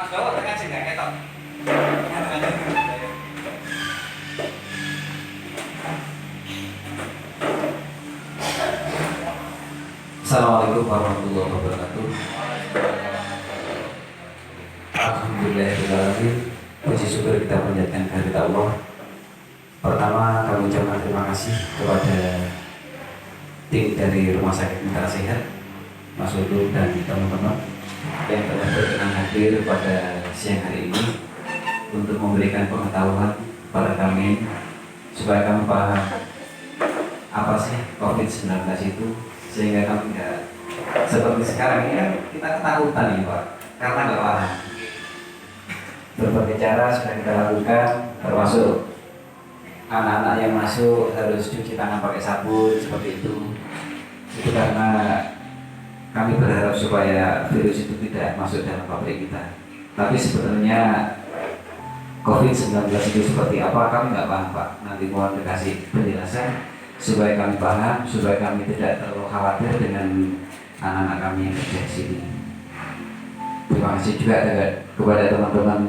Bawa tekan sih nggak ketok. Assalamualaikum warahmatullahi wabarakatuh. Alhamdulillahirrahmanirrahim. Puji syukur kita panjatkan kehadirat Allah. Pertama kami ucapkan terima kasih kepada tim dari Rumah Sakit Mitra Sehat, Mas Ulu dan teman-teman yang telah berkenan hadir pada siang hari ini untuk memberikan pengetahuan pada kami supaya kami paham apa sih COVID-19 itu, sehingga kami tidak seperti sekarang ini kan kita ketakutan nih Pak karena nggak paham. Berbagai cara sudah kita lakukan, termasuk anak-anak yang masuk harus cuci tangan pakai sabun seperti itu. Itu karena kami berharap supaya virus itu tidak masuk dalam pabrik kita. Tapi sebetulnya COVID-19 itu seperti apa kami nggak paham Pak. Nanti mohon dikasih penjelasan supaya kami paham, supaya kami tidak terlalu khawatir dengan anak-anak kami yang kerja di sini. Terima kasih juga kepada teman-teman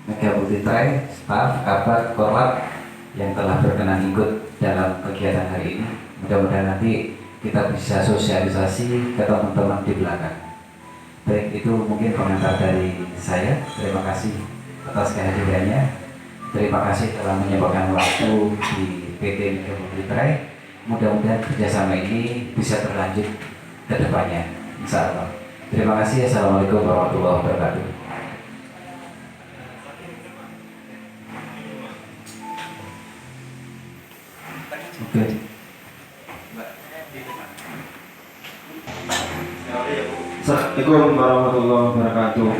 Mega Multitrai, staf, kabar, korlap yang telah berkenan ikut dalam kegiatan hari ini. Mudah-mudahan nanti kita bisa sosialisasi ke teman-teman di belakang. Baik, itu mungkin komentar dari saya. Terima kasih atas kehadirannya. Terima kasih telah menyempatkan waktu di PT Mega Multitrai. Mudah-mudahan kerjasama ini bisa berlanjut ke depannya, insya Allah. Terima kasih. Assalamualaikum warahmatullahi wabarakatuh. Oke. Assalamualaikum warahmatullahi wabarakatuh.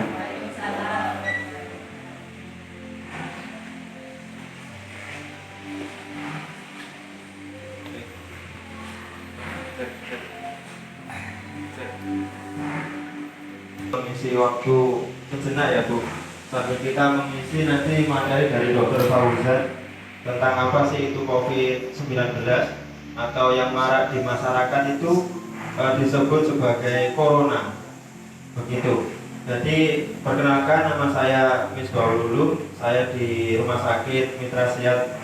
Mengisi waktu sejenak ya Bu, sambil kita mengisi nanti materi dari Dr. Fauzan tentang apa sih itu COVID-19 atau yang marak di masyarakat itu disebut sebagai corona. Begitu. Jadi perkenalkan, nama saya Misbahul Ulum. Saya di Rumah Sakit Mitra Sehat,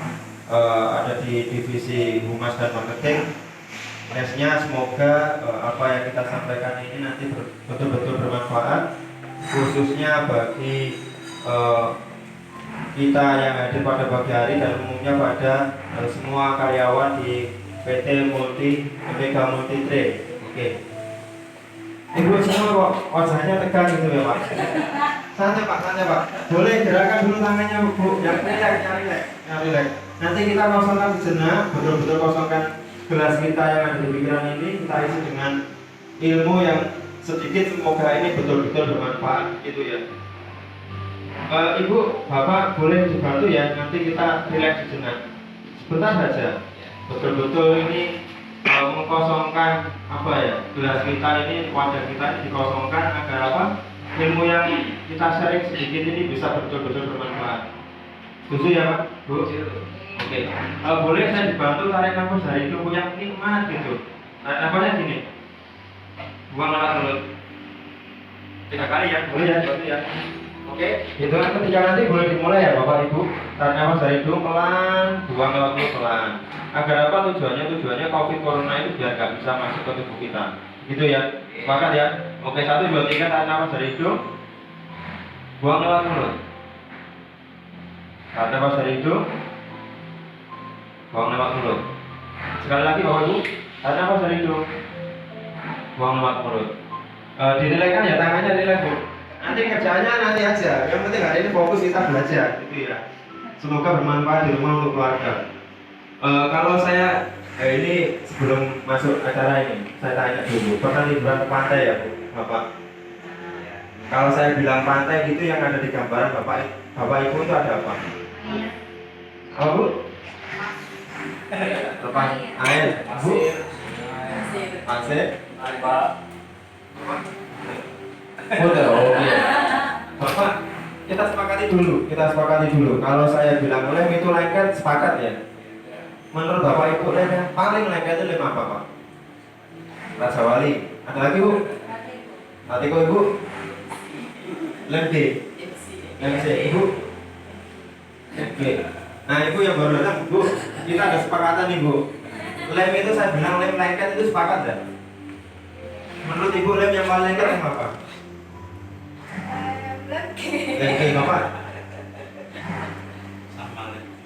ada di divisi Humas dan Marketing. Nesnya semoga apa yang kita sampaikan ini nanti betul-betul bermanfaat, khususnya bagi kita yang hadir pada pagi hari dan umumnya pada semua karyawan di PT Mega Multitrai. Oke. Ibu semua kok wajahnya tegang gitu ya Pak. Santai Pak. Boleh gerakan dulu tangannya Bu. Yang rileks. Nanti kita kosongkan sejenak, betul-betul kosongkan gelas kita yang ada di pikiran ini, kita isi dengan ilmu yang sedikit, semoga ini betul-betul bermanfaat gitu ya. Ibu, Bapak boleh dibantu ya, nanti kita rileks sejenak. Sebentar saja. Betul-betul ini mengkosongkan apa ya, gelas kita ini, wadah kita ini dikosongkan agar apa? Ilmu yang kita sharing sedikit ini bisa betul-betul bermanfaat. Setuju ya Pak? Bu? Oke. Boleh saya dibantu tarik nafas dari tubuh yang nikmat gitu. Tarik nafasnya gini. Buang lewat mulut. 3 kali ya, boleh ya, bantu ya. Oke, hitungan ketiga nanti boleh dimulai ya Bapak Ibu. Tarik nafas dari hidung pelan, buang lewat mulut pelan. Agar apa tujuannya? Tujuannya COVID Corona itu biar nggak bisa masuk ke tubuh kita. Gitu ya. Sepakat ya? Oke, 1, 2, 3, tarik nafas dari hidung. Buang lewat mulut. Tarik nafas dari hidung. Buang lewat mulut. Sekali lagi Bapak Ibu, tarik nafas dari hidung. Buang lewat mulut. Dinilaikan ya, tangannya nilai Bu. Nanti kerjaannya nanti aja. Yang penting hari ini fokus kita belajar, gitu ya. Semoga bermanfaat di rumah untuk keluarga. Kalau saya ini sebelum masuk acara ini, saya tanya dulu. Pernah liburan ke pantai ya Bu, Bapak? Kalau saya bilang pantai gitu, yang ada di gambaran Bapak Ibu itu ada apa? Apa Bu? Lepas air, Bu? Pasir? Udah, oke. Bapak, kita sepakati dulu. Kalau saya bilang lem itu lengket, sepakat ya? Menurut Bapak Ibu lem yang paling lengket itu lem apa Pak? Raja Wali. Ada lagi Bu? Tadi kok Ibu? Lem D. Yang C, Ibu. Oke. Nah, Ibu yang baru datang, Bu, kita ada sepakatan nih, Bu. Lem itu saya bilang lem lengket itu sepakat enggak? Menurut Ibu lem yang paling lengket lem apa? Lem G, Bapak?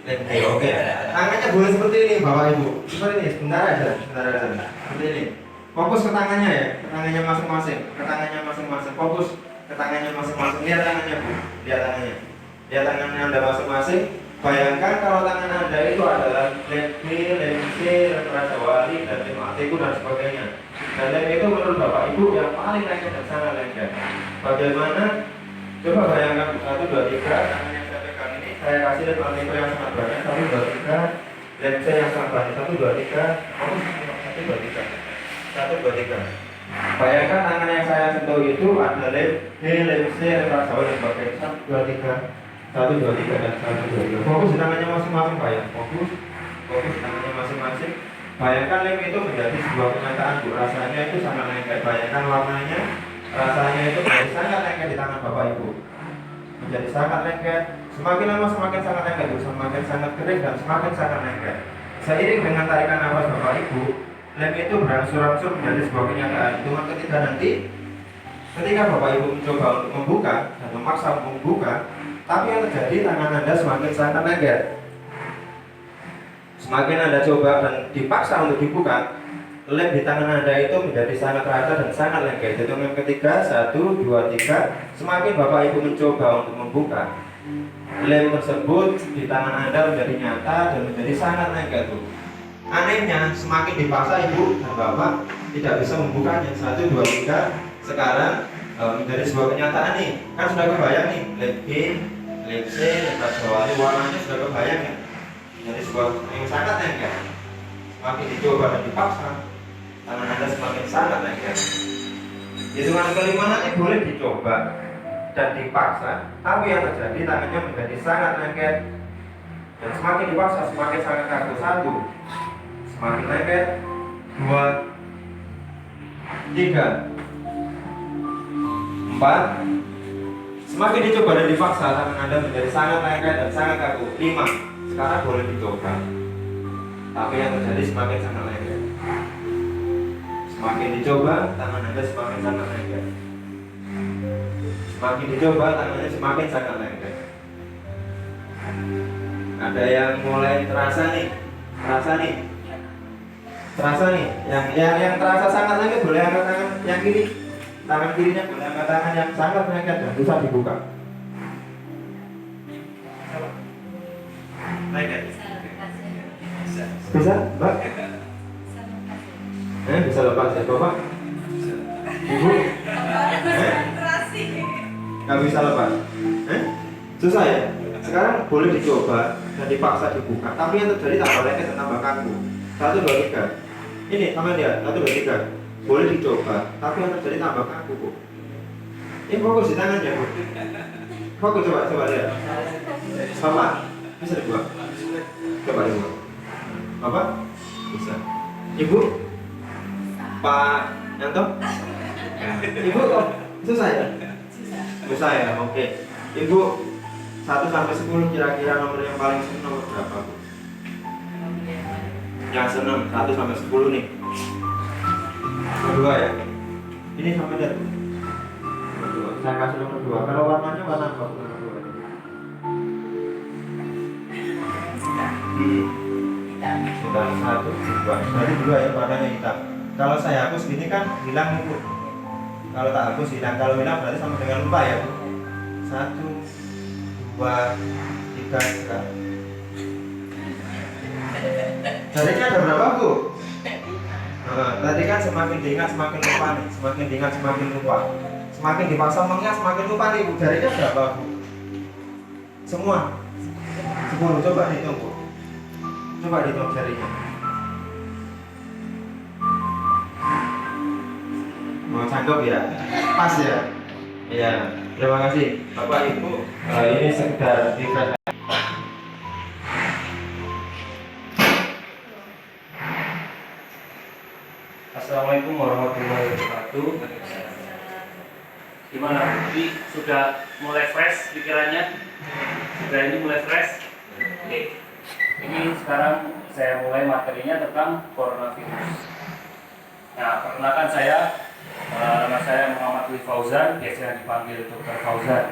Lem G, oke. Tangannya boleh seperti ini, Bapak Ibu. Seperti ini, sebentar aja. Seperti ini. Fokus ke tangannya ya, ke tangannya masing-masing. Fokus ke tangannya masing-masing. Lihat tangannya, Bu. Lihat tangannya Anda masing-masing. Bayangkan kalau tangan Anda itu adalah lem B, lem C, lem Raja Wali, dan lem Atiku dan sebagainya. Dan lem itu menurut Bapak Ibu yang paling lengket dan sangat lengket. Bagaimana? Coba bayangkan 1, 2, 3, tangan yang saya pegang ini, saya kasih lem Atiku yang sangat banyak, 1, 2, 3, lem C yang sangat banyak, 1, 2, 3, 1, 2, 3. 1, 2, 3. Bayangkan tangan yang saya sentuh itu ada lem B, lem C, lem Raja Wali, dan sebagainya. 1, 2, 3. 1, 2, 3 dan 1, 2, 3. Fokus di tangannya masing-masing, Pak ya. Fokus di tangannya masing-masing. Bayangkan lem itu menjadi sebuah kenyataan, Bu. Rasanya itu sangat lengket. Bayangkan warnanya, rasanya itu menjadi sangat lengket di tangan Bapak Ibu. Menjadi sangat lengket. Semakin lama semakin sangat lengket, Bu. Semakin sangat kering dan semakin sangat lengket. Seiring dengan tarikan nafas Bapak Ibu, lem itu berangsur-angsur menjadi sebuah kenyataan. Hitungan ketiga nanti, ketika Bapak Ibu mencoba untuk membuka dan memaksa membuka, tapi yang terjadi tangan Anda semakin sangat lengket. Semakin Anda coba dan dipaksa untuk dibuka, lem di tangan Anda itu menjadi sangat rata dan sangat lengket. Hitungan ketiga, 1, 2, 3. Semakin Bapak Ibu mencoba untuk membuka, lem tersebut di tangan Anda menjadi nyata dan menjadi sangat lengket, Bu. Anehnya, semakin dipaksa Ibu dan Bapak tidak bisa membukanya. 1, 2, 3. Sekarang menjadi sebuah kenyataan nih. Kan sudah kebayang nih, lem B, lem C, lem Raja Wali, warnanya sudah kebayang ya. Jadi sebuah yang sangat lengket. Semakin dicoba dan dipaksa, tangan Anda semakin sangat lengket. Hitungan kelima nanti boleh dicoba dan dipaksa, tapi yang terjadi tangannya menjadi sangat lengket. Dan semakin dipaksa semakin sangat kaku. 1, semakin lengket. 2, 3, 4. Semakin dicoba dan dipaksa, tangan Anda menjadi sangat lengket dan sangat kaku. 5. Sekarang boleh dicoba, tapi yang terjadi semakin sangat lengket. Semakin dicoba, tangan Anda semakin sangat lengket. Semakin dicoba, tangannya semakin sangat lengket. Ada yang mulai terasa nih. Yang terasa sangat lengket boleh angkat tangan yang kiri. Tangan kirinya boleh angkat tangan yang sangat lengket dan susah dibuka. Lengket. Bisa, Mbak? Bisa lepas ya, Bapak? Ibu? Nggak bisa lepas? Susah ya? Sekarang boleh dicoba dan dipaksa dibuka, tapi yang terjadi tambah lengket dan tambah kaku. 1, 2, 3. Ini sama dia, 1, 2, 3. Boleh dicoba, tapi yang terjadi tambah kaku, Bu. Ini fokus di tangannya, Bu. Fokus, coba lihat. Bapak, bisa dibuat? Coba dibuat. Bapak? Bisa. Ibu? Pak Yanto? Ibu kok susah ya? Susah ya, oke. Ibu 1 sampai 10 kira-kira nomor yang paling senang nomor berapa, Bu? Yang senang 1 sampai 10 nih. Nomor 2 ya. Ini sama dia. Nomor 2. Saya kasih nomor 2. Kalau warnanya warna apa, Bu? Nomor 2. Hitam 1, 2. Berarti 2 ya warnanya hitam. Kalau saya hapus gini kan hilang nih, Bu. Kalau tak hapus hilang. Kalau hilang berarti sama dengan lupa ya, Bu. 1, 2, 3, 4. Jarinya ada berapa, Bu? Tadi kan semakin diingat semakin lupa nih. Semakin diingat semakin lupa. Semakin dipaksa mengingat semakin lupa nih, Bu. Jarinya berapa, Bu? Semua 10. Coba dihitung, Bu. Coba dihitung jarinya. Mau sanggup ya? Pas ya? Iya. Terima kasih Bapak Ibu. Ini sekedar refresh. Assalamualaikum warahmatullahi wabarakatuh. Gimana? Jadi sudah mulai fresh pikirannya? Sudah ini mulai fresh? Oke. Ini sekarang saya mulai materinya tentang coronavirus. Nah, perkenalkan saya, nama saya Muhammad Wi Fauzan, biasa dipanggil Dr. Fauzan.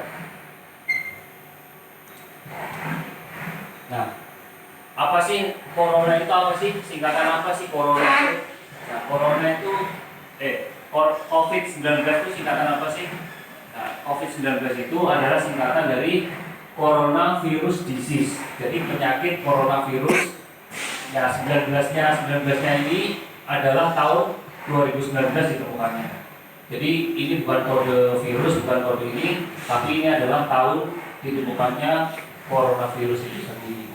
Nah, apa sih corona itu apa sih? Singkatan apa sih corona itu? Nah, corona itu COVID-19 itu singkatan apa sih? Nah, COVID-19 itu adalah singkatan dari coronavirus disease. Jadi penyakit coronavirus. Ya, 19-nya ini adalah tahun 2019 ditemukannya. Jadi ini bukan kode virus, bukan kode ini, tapi ini adalah tahun ditemukannya coronavirus itu sendiri.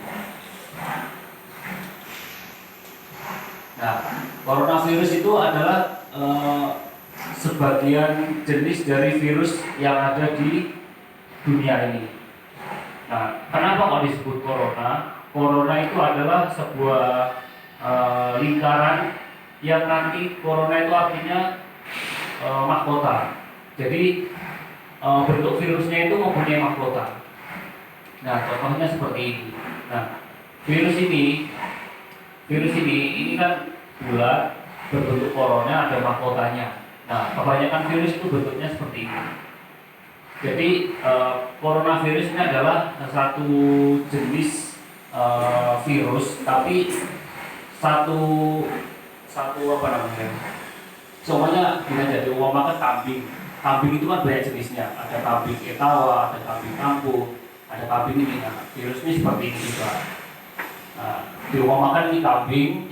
Nah, coronavirus itu adalah sebagian jenis dari virus yang ada di dunia ini. Nah, kenapa kok disebut corona? Corona itu adalah sebuah lingkaran yang nanti corona itu artinya mahkota. Jadi bentuk virusnya itu mempunyai mahkota. Nah, contohnya seperti ini. Nah, virus ini kan bulat, berbentuk corona, ada mahkotanya. Nah, kebanyakan virus itu bentuknya seperti ini. Jadi coronavirus ini adalah satu jenis virus, tapi satu apa namanya? Semuanya bisa jadi umpamakan kambing. Kambing itu kan banyak jenisnya. Ada kambing etawa, ada kambing kampung, ada kambing ini. Nah, virus ini seperti ini juga. Nah, diumpamakan ini kambing,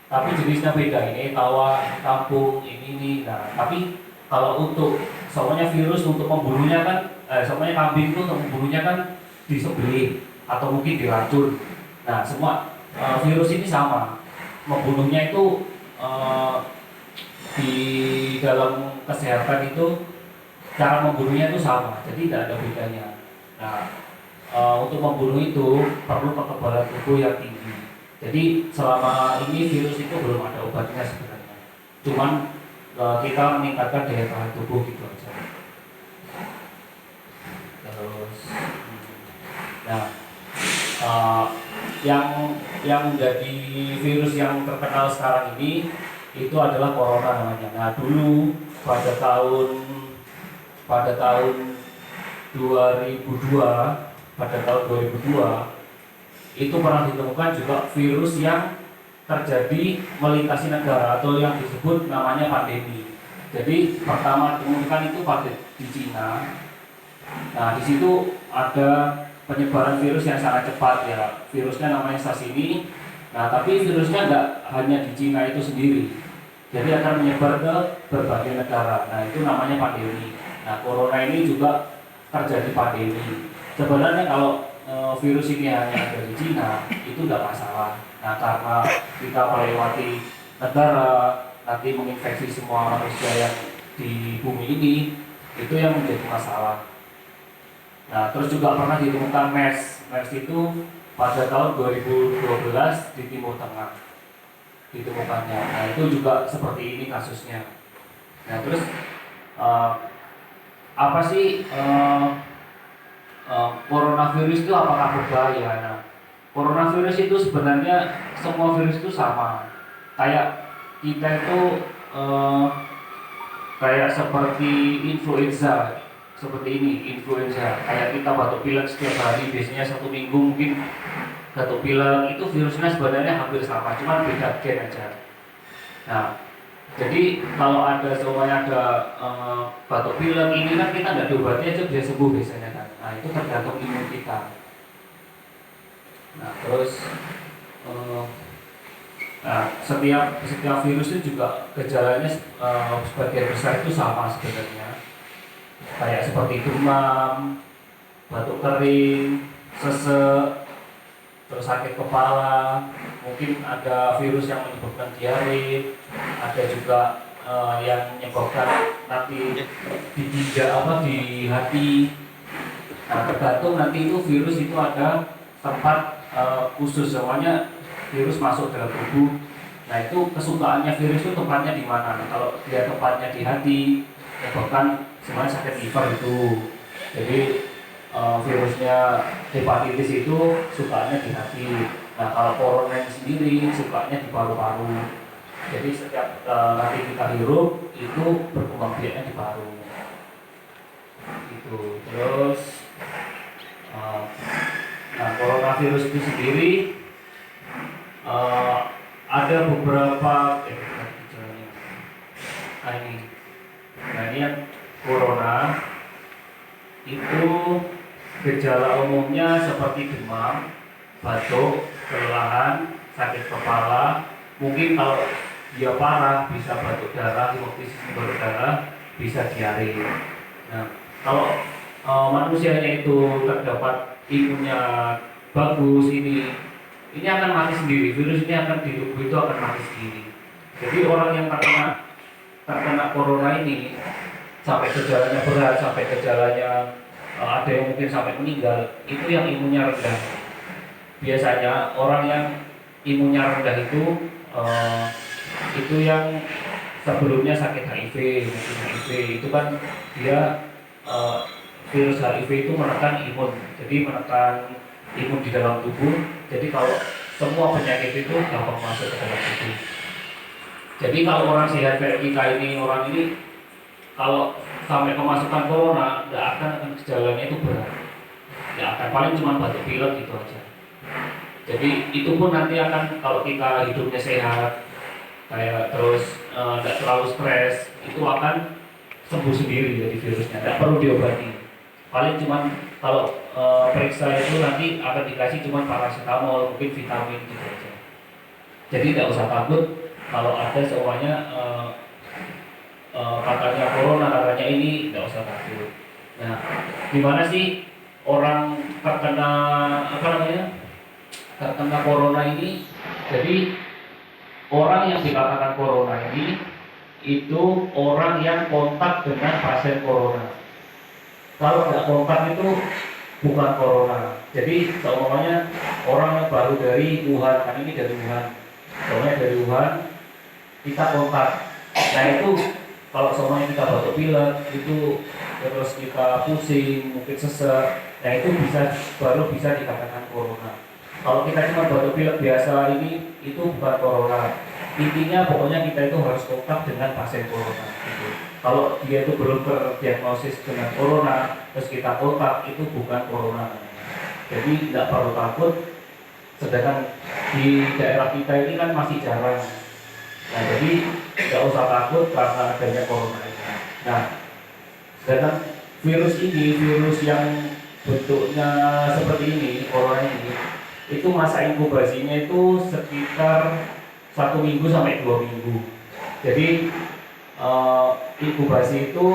tapi jenisnya beda. Ini etawa, ini kampung, ini. Nah, tapi kalau untuk semuanya virus untuk membunuhnya kan, semuanya kambing itu untuk membunuhnya kan disembelih atau mungkin diracun. Nah, semua virus ini sama, membunuhnya itu di dalam kesehatan itu cara membunuhnya itu sama, jadi tidak ada bedanya. Nah, untuk membunuh itu perlu kekebalan tubuh yang tinggi. Jadi selama ini virus itu belum ada obatnya sebenarnya. Cuman kita meningkatkan daya tahan tubuh gitu aja. Terus, nah, yang menjadi virus yang terkenal sekarang ini itu adalah corona namanya. Nah, dulu pada tahun 2002 itu pernah ditemukan juga virus yang terjadi melintasi negara atau yang disebut namanya pandemi. Jadi pertama ditemukan itu pada di Cina. Nah, di situ ada penyebaran virus yang sangat cepat ya. Virusnya namanya SARS ini. Nah, tapi virusnya nggak hanya di Cina itu sendiri. Jadi akan menyebar ke berbagai negara. Nah, itu namanya pandemi. Nah, corona ini juga terjadi pandemi. Sebenarnya kalau virus ini hanya ada di Cina, itu nggak masalah. Nah, karena kita melewati negara, nanti menginfeksi semua manusia yang di bumi ini, itu yang menjadi masalah. Nah, terus juga pernah ditemukan MERS. MERS itu pada tahun 2012 di Timur Tengah ditemukannya. Nah, itu juga seperti ini kasusnya. Nah, terus apa sih coronavirus itu apakah berbahaya? Nah, coronavirus itu sebenarnya semua virus itu sama. Kayak kita itu kayak seperti influenza. Seperti ini, influenza. Kayak kita batuk pilek setiap hari, biasanya 1 minggu mungkin batuk pilek, itu virusnya sebenarnya hampir sama, cuma beda gen aja. Nah, jadi kalau semuanya ada batuk pilek ini kan kita nggak diobati aja bisa sembuh biasanya kan. Nah, itu tergantung imun kita. Nah, terus setiap virus itu juga gejalanya sebagian besar itu sama sebenarnya. Kayak seperti demam, batuk kering, sesek, terus sakit kepala, mungkin ada virus yang menyebabkan diare, ada juga yang menyebabkan nanti di ginjal di hati. Nah, tergantung nanti itu virus itu ada tempat khusus, semuanya virus masuk dalam tubuh. Nah, itu kesukaannya virus itu tempatnya di mana. Nah, kalau dia tempatnya di hati, bahkan sebenarnya sakit liver itu. Jadi virusnya hepatitis itu sukanya di hati. Nah kalau corona itu sendiri sukanya di paru-paru. Jadi setiap nanti kita hirup itu berkembang biaknya di paru. Gitu. Terus nah coronavirus itu sendiri ada beberapa gejalanya. Nah ini yang corona itu gejala umumnya seperti demam, batuk, kelelahan, sakit kepala. Mungkin kalau dia parah bisa batuk darah, hemoptisis batuk darah, bisa diare. Nah kalau manusianya itu terdapat imunnya bagus, ini akan mati sendiri. Virus ini akan di tubuh itu akan mati sendiri. Jadi orang yang terkena corona ini sampai gejalanya berat, sampai gejalanya ada yang mungkin sampai meninggal, itu yang imunnya rendah. Biasanya orang yang imunnya rendah itu yang sebelumnya sakit HIV, mungkin HIV itu kan dia virus HIV itu menekan imun, jadi menekan imun di dalam tubuh. Jadi kalau semua penyakit itu gampang masuk ke dalam tubuh. Jadi kalau orang sehat kayak kita ini, orang ini kalau sampai kemasukan corona, nggak akan gejalanya itu berat, nggak akan, paling cuma batuk pilek gitu aja. Jadi itu pun nanti akan, kalau kita hidupnya sehat, kayak terus nggak terlalu stres, itu akan sembuh sendiri dari virusnya, nggak perlu diobati. Paling cuma kalau periksa itu nanti akan dikasih cuma paracetamol, mungkin vitamin gitu aja. Jadi nggak usah takut kalau ada semuanya katanya corona, katanya ini, nggak usah takut. Nah, gimana sih orang terkena terkena corona ini? Jadi orang yang dikatakan corona ini itu orang yang kontak dengan pasien corona. Kalau nggak kontak itu bukan corona. Jadi seumpamanya orang yang baru dari Wuhan, kan ini dari Wuhan, soalnya dari Wuhan kita kontak. Nah itu kalau semuanya kita batuk pilek itu, terus kita pusing, mungkin sesek, nah itu baru bisa dikatakan corona. Kalau kita cuma batuk pilek biasa ini, itu bukan corona. Intinya pokoknya kita itu harus kontak dengan pasien corona. Gitu. Kalau dia itu belum terdiagnosis dengan corona, terus kita kontak, itu bukan corona. Jadi tidak perlu takut. Sedangkan di daerah kita ini kan masih jarang. Nah jadi tidak usah takut karena adanya corona ini. Nah, sedangkan virus ini, virus yang bentuknya seperti ini, corona ini, itu masa inkubasinya itu sekitar 1 minggu sampai 2 minggu. Jadi inkubasi itu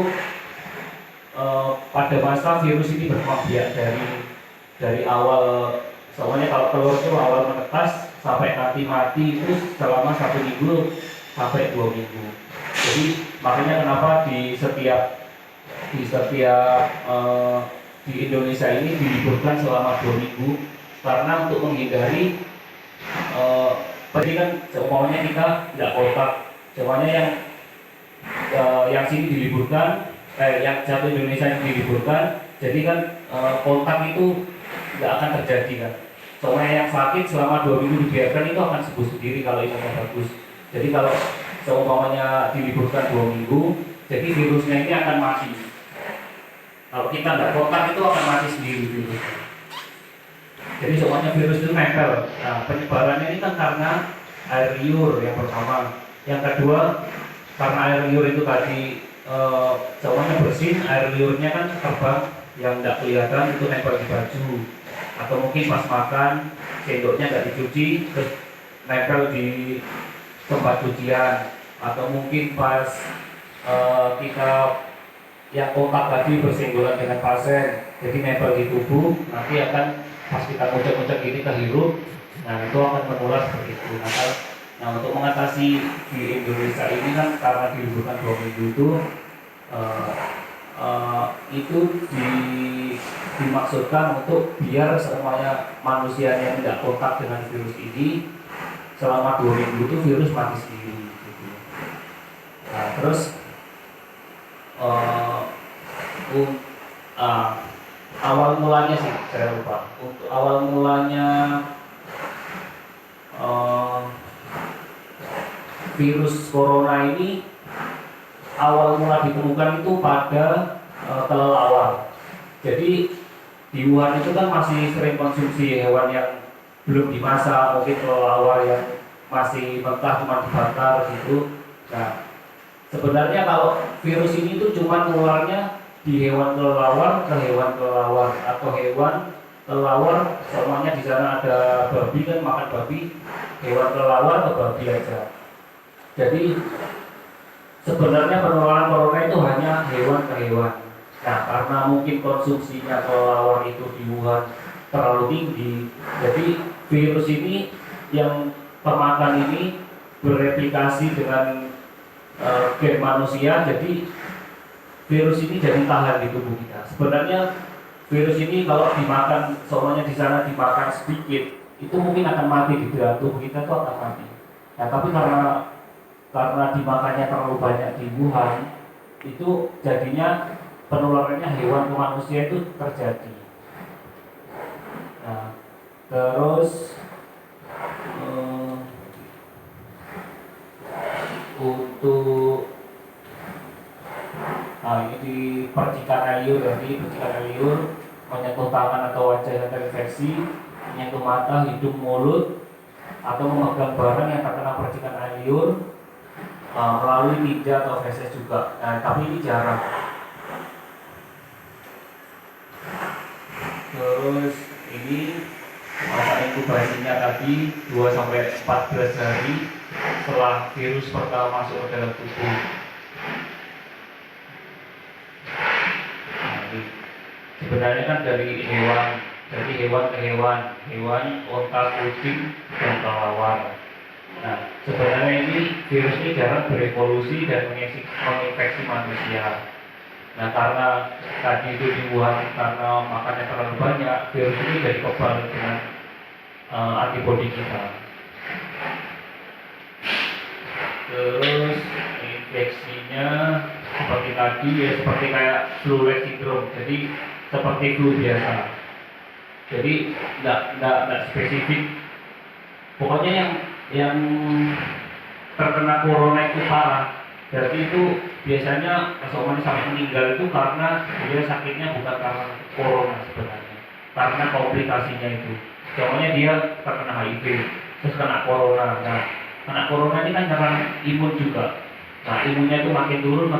pada masa virus ini berkembang biak dari awal, soalnya kalau telur itu awal menetas sampai nanti mati itu selama 1 minggu sampai 2 minggu. Jadi makanya kenapa di setiap di Indonesia ini diliburkan selama 2 minggu, karena untuk menghindari tadi kan semuanya kita tidak kontak, semuanya yang sini diliburkan, yang satu Indonesia yang diliburkan, jadi kan kontak itu tidak akan terjadi kan. Soalnya yang sakit selama 2 minggu dibiarkan itu akan sembuh sendiri kalau imunnya bagus. Jadi kalau seumpamanya diliburkan 2 minggu, jadi virusnya ini akan mati. Kalau kita nggak kontak itu akan mati sendiri virusnya. Jadi semuanya virus itu nempel. Nah penyebarannya ini kan karena air liur yang pertama. Yang kedua karena air liur itu tadi semuanya bersin, air liurnya kan terbang, yang tidak kelihatan itu nempel di baju. Atau mungkin pas makan sendoknya nggak dicuci terus nempel di tempat cucian, atau mungkin pas kita yang kontak tadi bersinggungan dengan pasien jadi nempel di tubuh, nanti akan pas kita ngucek-ngucek gini kehirup, nah itu akan menular seperti itu. Nah untuk mengatasi di Indonesia ini kan karena diliburkan 2 minggu itu dimaksudkan untuk biar semuanya manusia yang tidak kontak dengan virus ini selama 2 minggu itu virus mati sendiri gitu. Nah terus eh, un- ah, awal mulanya sih saya lupa. Untuk awal mulanya eh, virus corona ini awal mula ditemukan itu pada kelelawar. Jadi di Wuhan itu kan masih sering konsumsi hewan yang belum dimasak, mungkin kelelawar yang masih mentah cuma dibakar gitu. Nah, sebenarnya kalau virus ini tuh cuma nularnya di hewan kelelawar ke hewan kelelawar atau hewan kelelawar, semuanya di sana ada babi kan makan babi, hewan kelelawar ke babi aja. Jadi sebenarnya penularan corona itu hanya hewan ke hewan. Nah, karena mungkin konsumsinya kelelawar itu di Wuhan terlalu tinggi, jadi virus ini yang termakan ini bereplikasi dengan gen manusia, jadi virus ini jadi tahan di tubuh kita. Sebenarnya virus ini kalau dimakan, semuanya di sana dimakan sedikit, itu mungkin akan mati di dalam tubuh kita, itu akan mati. Nah, tapi karena dimakannya terlalu banyak di Wuhan, itu jadinya penularannya hewan ke manusia itu terjadi. Nah, terus untuk ini di percikan liur, jadi percikan liur menyentuh tangan atau wajah yang terinfeksi, menyentuh mata, hidung, mulut, atau memegang barang yang terkena percikan liur melalui tinja atau feses juga. Nah, tapi ini jarang. Terus ini masa inkubasinya tadi 2-14 hari setelah virus pertama masuk ke dalam tubuh. Nah, ini sebenarnya kan dari hewan ke hewan, onta, kucing, dan kelelawar. Nah, sebenarnya ini virus ini jarang berevolusi dan menginfeksi manusia. Nah, karena tadi itu di Wuhan karena makannya terlalu banyak, virus ini jadi kebal dengan antibodi kita. Terus infeksinya seperti tadi ya, seperti kayak flu-like syndrome, jadi seperti flu biasa. Jadi tidak spesifik. Pokoknya yang terkena corona itu parah. Berarti itu biasanya seseorang sampai meninggal itu karena dia sakitnya bukan karena corona sebenarnya, karena komplikasinya itu. Contohnya dia terkena HIV, terus kena corona. Nah, kena corona ini kan nyerang imun juga. Nah, imunnya itu makin turun,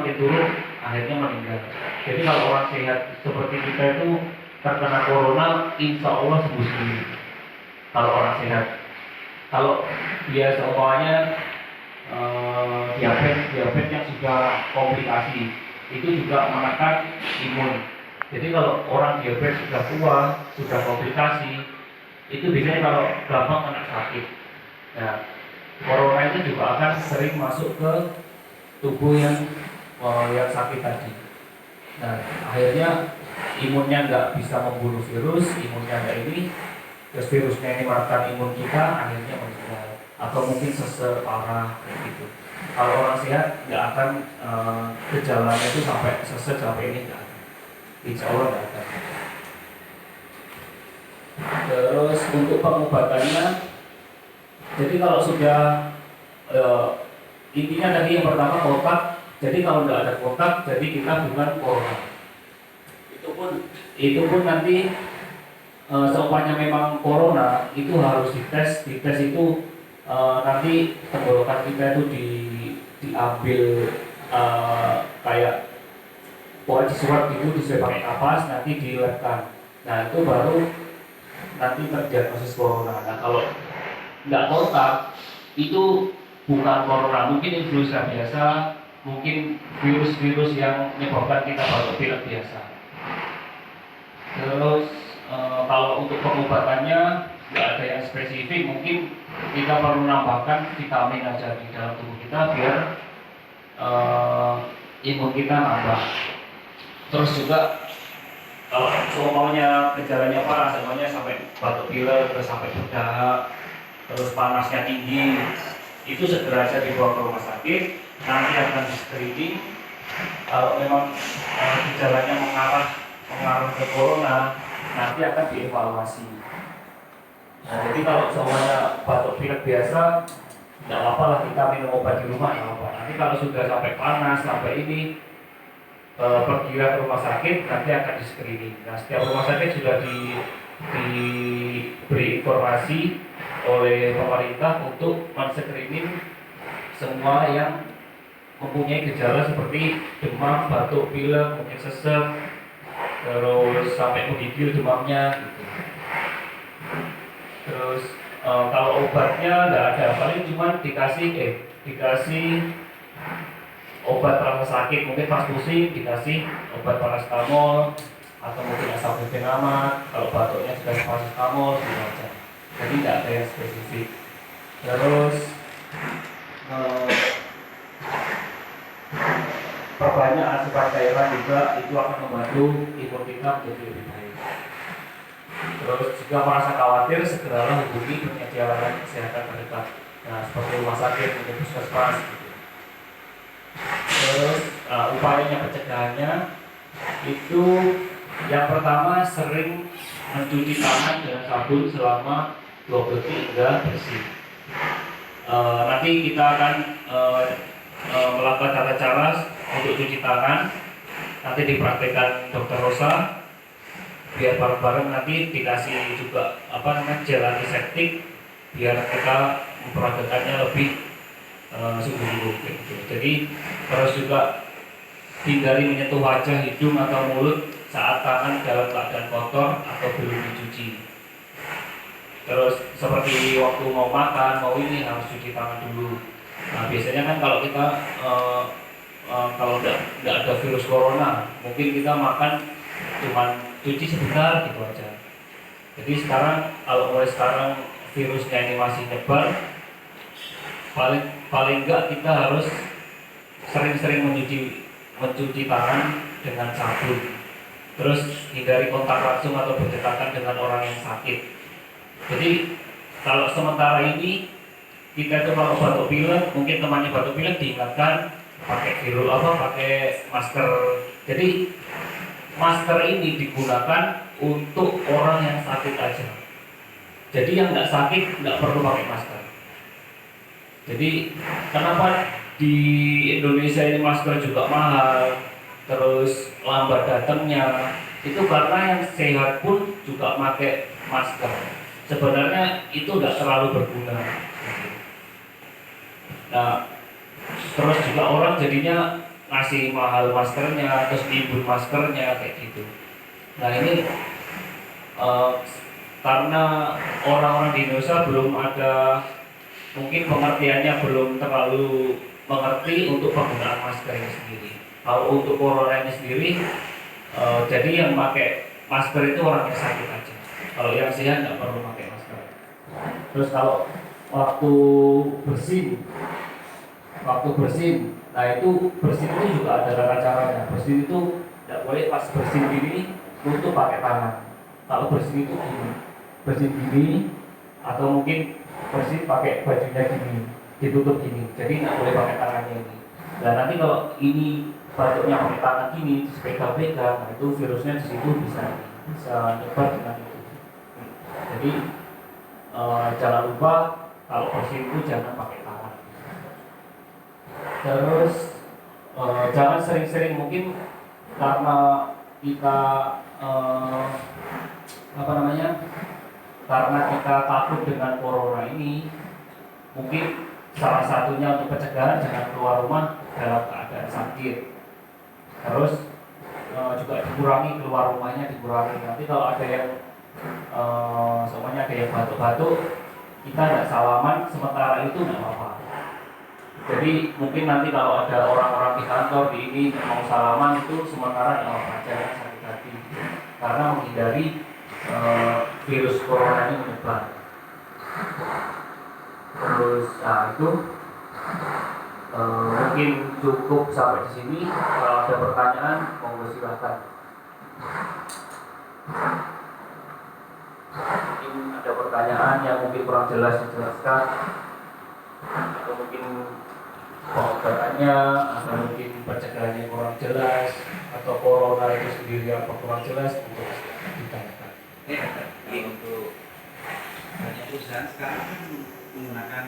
akhirnya meninggal. Jadi kalau orang sehat seperti kita itu terkena corona, insya Allah sembuh sendiri. Kalau orang sehat, kalau dia semuanya diabetes yang sudah komplikasi, itu juga menekan imun. Jadi kalau orang diabetes sudah tua, sudah komplikasi, itu biasanya kalau gampang kena sakit. Nah, corona itu juga akan sering masuk ke tubuh yang sakit tadi. Nah, akhirnya imunnya nggak bisa membunuh virus, imunnya nggak ini, terus virusnya ini menekan imun kita, akhirnya meninggal. Atau mungkin sesek parah kayak gitu. Kalau orang sehat nggak akan gejalanya itu sampai sesek sampai ini nggak ada. Insya Allah nggak ada. Terus untuk pengobatannya, jadi kalau sudah intinya tadi yang pertama kontak. Jadi kalau nggak ada kontak, jadi kita bukan corona. Itu pun nanti seumpamanya memang corona itu harus dites itu nanti tenggorokan kita itu diambil kayak pokoknya disuap gitu, disuap pakai kapas, nanti dilebkan. Nah, itu baru nanti terdiagnosis corona. Nah, kalau nggak kontak itu bukan corona, mungkin influenza biasa, mungkin virus-virus yang menyebabkan kita batuk pilek biasa. Terus kalau untuk pengobatannya nggak ada yang spesifik, mungkin kita perlu nambahkan vitamin aja di dalam tubuh kita biar imun kita nambah. Terus juga kalau semuanya gejalanya parah, semuanya sampai batuk pilek, terus sampai berdahak, terus panasnya tinggi, itu segera saja dibawa ke rumah sakit, nanti akan di screening, Kalau memang gejalanya mengarah ke corona, nanti akan dievaluasi. Nah, jadi kalau semuanya batuk pilek biasa, tidak apa-apa lah kita minum obat di rumah, tidak apa. Nanti kalau sudah sampai panas, sampai ini pergilah ke rumah sakit, nanti akan di screening. Nah, setiap rumah sakit sudah diberi informasi oleh pemerintah untuk men-screening semua yang mempunyai gejala seperti demam, batuk, pilek, mungkin sesek, terus sampai menggigil demamnya gitu. Terus kalau obatnya nggak ada, paling cuma dikasih obat rasa sakit, mungkin pas pusing dikasih obat paracetamol atau mungkin acetaminophen. Kalau batuknya juga paracetamol gitu aja. Jadi tidak ada yang spesifik. Terus perbanyak asupan cairan juga itu akan membantu imun kita menjadi lebih baik. Terus jika merasa khawatir, segeralah hubungi penyedia layanan kesehatan terdekat. Nah, seperti rumah sakit, mungkin puskesmas gitu. Terus upayanya pencegahannya itu yang pertama sering mencuci tangan dengan sabun selama 20 detik hingga bersih. Nanti kita akan melakukan cara-cara untuk cuci tangan. Nanti dipraktikkan Dr. Rosa. Biar bareng-bareng nanti dikasih juga gel antiseptik biar kita memperagakannya lebih sungguh-sungguh gitu. Jadi terus juga hindari menyentuh wajah, hidung atau mulut saat tangan dalam keadaan kotor atau belum dicuci. Terus seperti waktu mau makan, mau ini harus cuci tangan dulu. Nah, biasanya kan kalau kita kalau nggak ada virus corona, mungkin kita makan cuman cuci sebentar gitu aja. Jadi mulai sekarang virusnya ini masih nyebar, paling enggak kita harus sering-sering mencuci tangan dengan sabun. Terus hindari kontak langsung atau berdekatan dengan orang yang sakit. Jadi kalau sementara ini kita itu kalau batuk pilek, mungkin temannya batuk pilek diingatkan pakai masker. Jadi masker ini digunakan untuk orang yang sakit aja. Jadi yang nggak sakit nggak perlu pakai masker. Jadi kenapa di Indonesia ini masker juga mahal, terus lambat datangnya, itu karena yang sehat pun juga pakai masker. Sebenarnya itu nggak terlalu berguna. Nah, terus juga orang jadinya ngasih mahal maskernya, terus nimbun maskernya kayak gitu. Nah ini karena orang-orang di Indonesia belum ada, mungkin pengertiannya belum terlalu mengerti untuk penggunaan masker ini sendiri. Kalau untuk corona ini sendiri, jadi yang pakai masker itu orang yang sakit aja. Kalau yang sehat nggak perlu pakai masker. Terus kalau waktu bersin, nah itu bersin itu juga ada cara-caranya. Bersin itu tidak boleh pas bersin gini tutup pakai tangan. Kalau bersin itu gini, atau mungkin bersin pakai bajunya gini, ditutup gini. Jadi nggak boleh pakai tangannya ini. Dan nanti kalau ini batuknya pakai tangan gini, pegang-pegang, nah itu virusnya di situ bisa nyebar dengan itu. Jadi jangan lupa kalau bersin itu jangan pakai tangan. Terus jangan sering-sering, mungkin karena kita karena kita takut dengan corona ini, mungkin salah satunya untuk pencegahan jangan keluar rumah dalam keadaan sakit. Terus juga dikurangi keluar rumahnya, dikurangi. Nanti kalau ada yang semuanya ada yang batuk-batuk, kita nggak salaman sementara itu nggak apa-apa. Jadi mungkin nanti kalau ada orang-orang di kantor di ini mau salaman itu sementara nggak apa-apa, jangan sakit hati, karena menghindari virus corona ini menyebar. Terus itu mungkin cukup sampai di sini. Kalau ada pertanyaan, monggo silakan. Mungkin ada pertanyaan yang mungkin kurang jelas dijelaskan, atau mungkin pengobatannya, atau mungkin pencegahannya kurang jelas atau corona itu sendiri apa kurang jelas untuk ditanyakan. Untuk banyak perusahaan sekarang kan menggunakan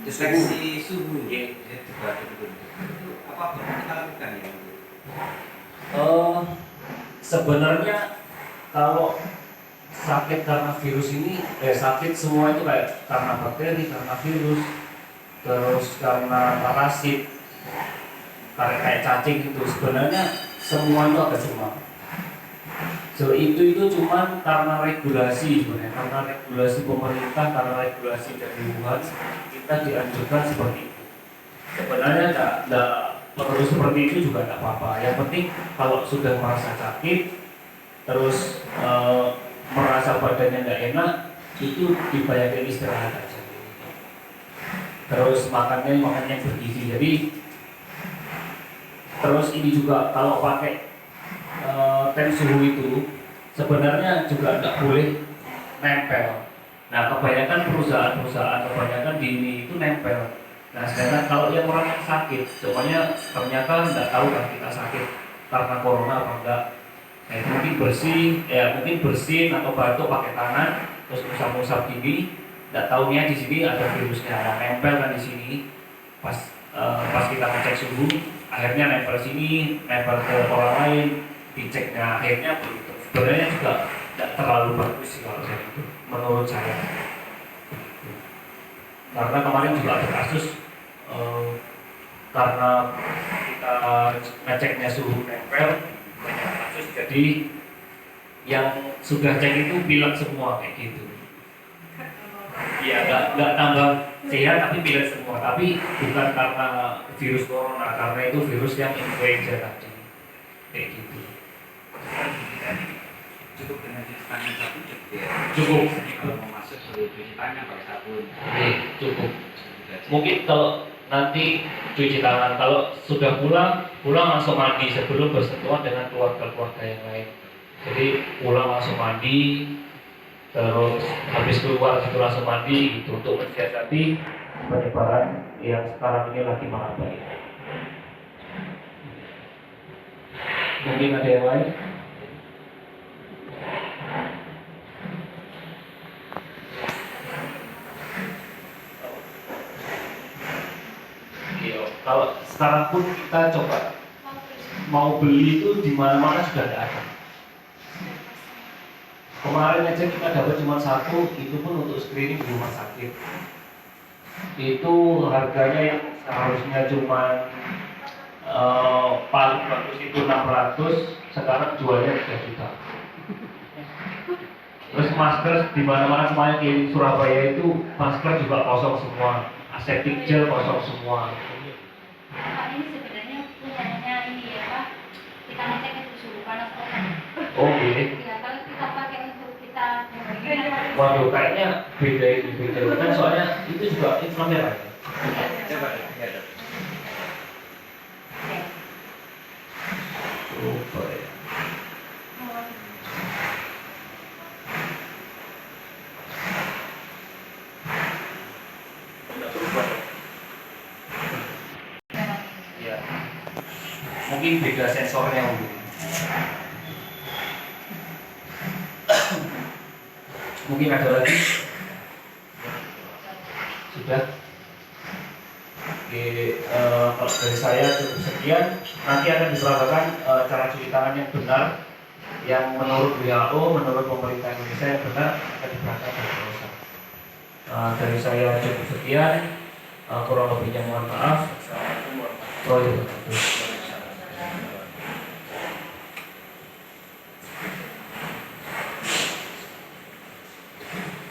deteksi suhu, jadi betul-betul itu apa perlu kita lakukan ya? Sebenarnya kalau sakit karena virus ini, sakit semua itu kayak karena bakteri, karena virus, terus karena parasit, kayak cacing itu sebenarnya semua itu agak sama. So itu cuman karena regulasi sebenarnya, karena regulasi pemerintah, karena regulasi dari Wuhan kita dianjurkan seperti itu. Sebenarnya tidak perlu seperti itu juga tidak apa-apa. Yang penting kalau sudah merasa sakit, terus merasa badannya nggak enak, itu dibanyakin istirahat aja. Terus makannya yang bergizi. Jadi terus ini juga kalau pakai tem suhu itu sebenarnya juga tidak boleh nempel. Nah kebanyakan perusahaan kebanyakan di ini itu nempel. Nah sedangkan kalau yang orang yang sakit, semuanya ternyata tidak tahu kan kita sakit karena corona apa enggak. Nah, mungkin bersin atau batuk pakai tangan, terus usap-usap gini, tidak tahunya di sini ada virusnya, nah, nempel kan di sini. Pas kita ngecek suhu, akhirnya nempel sini, nempel ke orang lain, diceknya akhirnya begitu. Sebenarnya juga tidak terlalu bagus sih kalau saya itu, menurut saya. Karena kemarin juga ada kasus karena kita ngeceknya suhu nempel banyak kasus, jadi yang sudah cek itu bilang semua kayak gitu. Ya nggak tambah sehat tapi bilang semua, tapi bukan karena virus corona, karena itu virus yang influenza tadi kayak gitu. Cukup dengan cuci tangan sabun cukup ya? Cukup. Kalau mau masuk perlu cuci tangan pakai sabun. Cukup. Mungkin kalau nanti cuci tangan, kalau sudah pulang langsung mandi sebelum bersentuhan dengan keluarga yang lain. Jadi pulang langsung mandi, terus habis keluar itu langsung mandi gitu untuk mensiasati penyebaran yang sekarang ini lagi merambat. Mungkin ada yang lain? Kalau sekarang pun kita coba mau beli itu di mana-mana sudah tidak ada. Kemarin aja kita dapat cuma satu, itu pun untuk screening di rumah sakit. Itu harganya yang seharusnya cuma paling bagus itu 600, sekarang jualnya 3 juta. Terus masker di mana-mana kemarin di Surabaya itu masker juga kosong semua, aseptic gel kosong semua. Ini sebenarnya punyanya ini ya Pak, kita ngecek itu suhu panas otak. Oke. Ya kalau kita pakai untuk kita Waduh, kayaknya beda kan soalnya itu juga inflam merah. Coba lihat. Coba ya. Ya. Mungkin beda sensornya mungkin. Mungkin ada lagi? Sudah? Oke, kalau dari saya cukup sekian. Nanti akan diperagakan cara cuci tangan yang benar, yang menurut WHO, menurut pemerintah Indonesia yang benar akan diperagakan dari Rosa. Dari saya cukup sekian. Kurang lebihnya mohon maaf. Assalamualaikum warahmatullahi wabarakatuh.